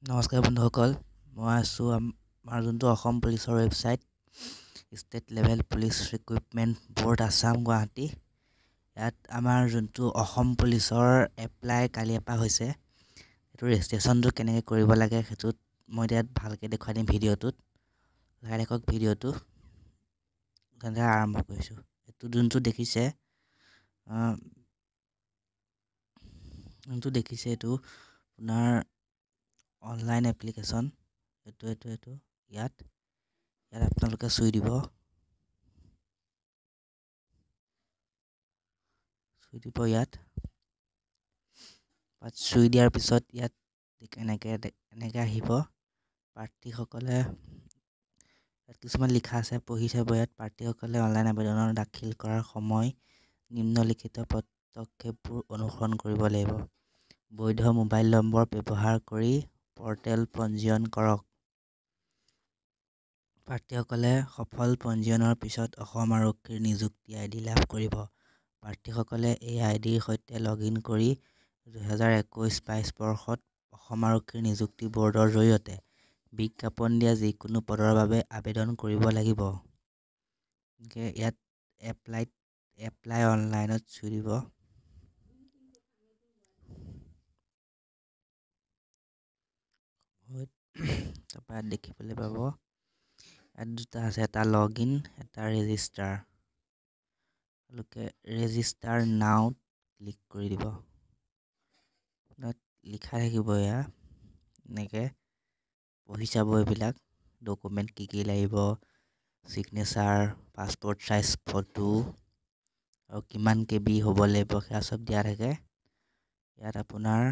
নমস্কাৰ বন্ধুসকল, মই আছোঁ আমাৰ যোনটো অসম পুলিচৰ website state level police recruitment board Assam Guwahati. ইয়াত আমাৰ যোনটো অসম পুলিচৰ এপ্লাই কালিৰ পৰা হৈছে, সেইটো ৰেজিষ্ট্ৰেশ্যনটো কেনেকৈ কৰিব লাগে সেইটোত মই ইয়াত ভালকৈ দেখুৱাই দিম ভিডিঅ'টোত। চাই থাকক ভিডিঅ'টো। তেনেকৈ আৰম্ভ কৰিছোঁ। এইটো যোনটো দেখিছে এইটো আপোনাৰ অনলাইন এপ্লিকেশ্যন। এইটো ইয়াত আপোনালোকে চুই দিব ইয়াত চুই দিয়াৰ পিছত ইয়াত এনেকৈ আহিব। প্ৰাৰ্থীসকলে ইয়াত কিছুমান লিখা আছে, পঢ়ি চাব। ইয়াত প্ৰাৰ্থীসকলে অনলাইন আবেদনৰ দাখিল কৰাৰ সময় নিম্নলিখিত পদক্ষেপবোৰ অনুসৰণ কৰিব লাগিব। বৈধ মোবাইল নম্বৰ ব্যৱহাৰ কৰি পৰ্টেল পঞ্জীয়ন কৰক। প্ৰাৰ্থীসকলে সফল পঞ্জীয়নৰ পিছত অসম আৰক্ষীৰ নিযুক্তি আইডি লাভ কৰিব। প্ৰাৰ্থীসকলে এই আইডিৰ সৈতে লগ ইন কৰি 2021-22 বৰ্ষত অসম আৰক্ষীৰ নিযুক্তি ব'ৰ্ডৰ জৰিয়তে বিজ্ঞাপন দিয়া যিকোনো পদৰ বাবে আবেদন কৰিব লাগিব। ইয়াত এপ্লাই অনলাইনত চুই দিব। তাৰপৰা দেখিবলৈ পাব ইয়াত দুটা আছে, এটা লগ ইন, এটা ৰেজিষ্টাৰ। ৰেজিষ্টাৰ নাও ক্লিক কৰি দিব। লিখা থাকিব এয়া এনেকৈ পঢ়ি চাব। এইবিলাক ডকুমেণ্ট কি লাগিব, ছিগনেচাৰ, পাছপৰ্ট চাইজ ফটো আৰু কিমান KB হ'ব লাগিব, সেয়া চব দিয়া থাকে। ইয়াত আপোনাৰ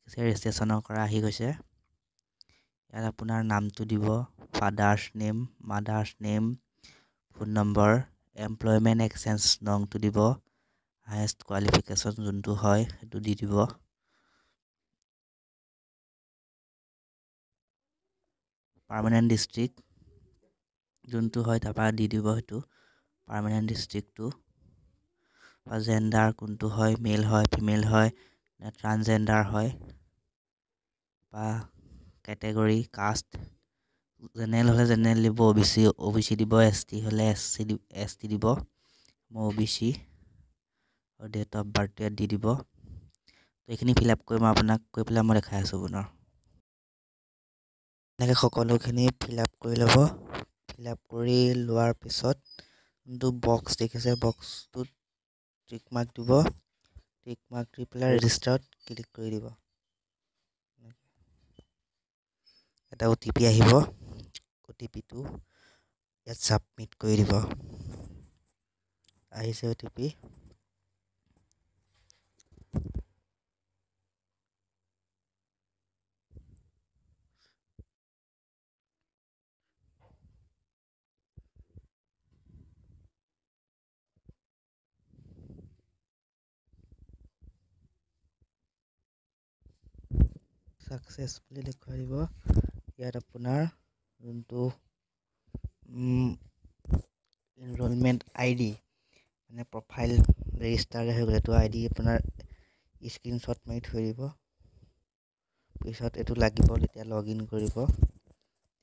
ৰেজিষ্ট্ৰেশ্যনৰ কৰা আহি গৈছে। ইয়াত আপোনাৰ নামটো দিব, father's name, mother's name, phone number, employment exchange নংটো দিব, হায়েষ্ট কোৱালিফিকেশ্যন যোনটো হয় সেইটো দি দিব। পাৰ্মানেণ্ট ডিষ্ট্ৰিক্ট যোনটো হয় তাৰপৰা দি দিব সেইটো পাৰ্মানেণ্ট ডিষ্ট্ৰিক্টটো। বা জেণ্ডাৰ কোনটো হয়, মেল হয়, ফিমেল হয়, নে ট্ৰান্সজেণ্ডাৰ হয়, বা কেটেগৰী কাষ্ট। জেনেৰেল হ'লে জেনেৰেল দিব, OBC দিব, ST হ'লে ST দিব। মই OBC আৰু ডেট অফ বাৰ্থ ইয়াত দি দিব। এইখিনি ফিল আপ কৰি মই আপোনাক কৈ পেলাই মই দেখাই আছোঁ পুনৰ। এনেকৈ সকলোখিনি ফিল আপ কৰি ল'ব। ফিল আপ কৰি লোৱাৰ পিছত যোনটো বক্স দেখিছে, বক্সটোত টিক মাৰ্ক দিব। টিক মাৰ্ক দি পেলাই ৰেজিষ্টাৰত ক্লিক কৰি দিব। এটা OTP আহিব, OTPটো ইয়াত ছাবমিট কৰি দিব। আহিছে OTP। ছাকচেছ বুলি দেখুৱাই দিব। ইয়াত আপোনাৰ যোনটো এনৰলমেণ্ট ID মানে প্ৰফাইল ৰেজিষ্টাৰ হৈ গ'ল, এইটো ID আপোনাৰ স্ক্ৰীনশ্বট মাৰি থৈ দিব। পিছত এইটো লাগিব, তেতিয়া লগ ইন কৰিব,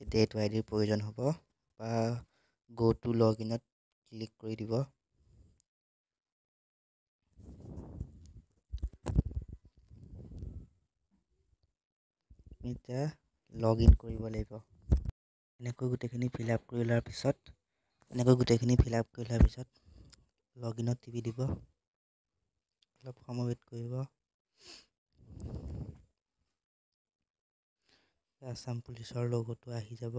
তেতিয়া এইটো IDৰ প্ৰয়োজন হ'ব। বা গো টু লগ ইনত ক্লিক কৰি দিব। এতিয়া লগ ইন কৰিব লাগিব। এনেকৈ গোটেইখিনি ফিল আপ কৰি লোৱাৰ পিছত লগ ইনত টিপি দিব। অলপ সময় ৱেইট কৰিব। আছাম পুলিচৰ লগতো আহি যাব।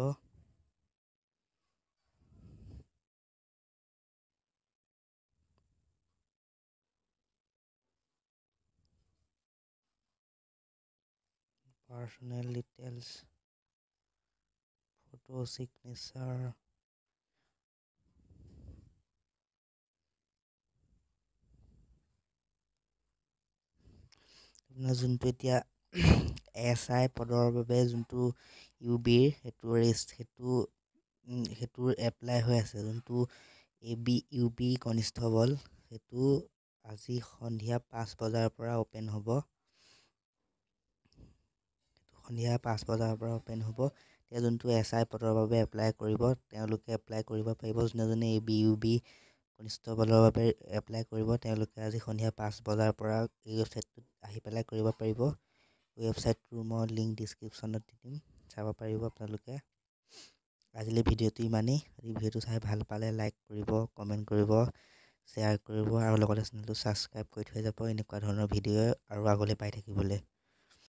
পাৰ্চনেল ডিটেইলছ, ফটো, ছিগনেচাৰ, যোনটো এতিয়া SI পদৰ বাবে যোনটো UBৰ সেইটোৰ এপ্লাই হৈ আছে। যোনটো AB UB কনিষ্টেবল, সেইটো আজি সন্ধিয়া 5 বজাৰ পৰা অ'পেন হ'ব। সন্ধিয়া 5 বজাৰ পৰা অ'পেন হ'ব। এতিয়া যোনটো SI পদৰ বাবে এপ্লাই কৰিব তেওঁলোকে এপ্লাই কৰিব পাৰিব। যোনে ABUB কনিষ্টবলৰ বাবে এপ্লাই কৰিব তেওঁলোকে আজি সন্ধিয়া 5 বজাৰ পৰা এই ৱেবছাইটটোত আহি পেলাই কৰিব পাৰিব। ৱেবছাইটটোৰ মই লিংক ডিছক্ৰিপশ্যনত দি দিম, চাব পাৰিব আপোনালোকে। আজিলৈ ভিডিঅ'টো ইমানেই। যদি ভিডিঅ'টো চাই ভাল পালে লাইক কৰিব, কমেণ্ট কৰিব, শ্বেয়াৰ কৰিব আৰু লগতে চেনেলটো ছাবস্ক্ৰাইব কৰি থৈ যাব এনেকুৱা ধৰণৰ ভিডিঅ' আৰু আগলৈ পাই থাকিবলৈ।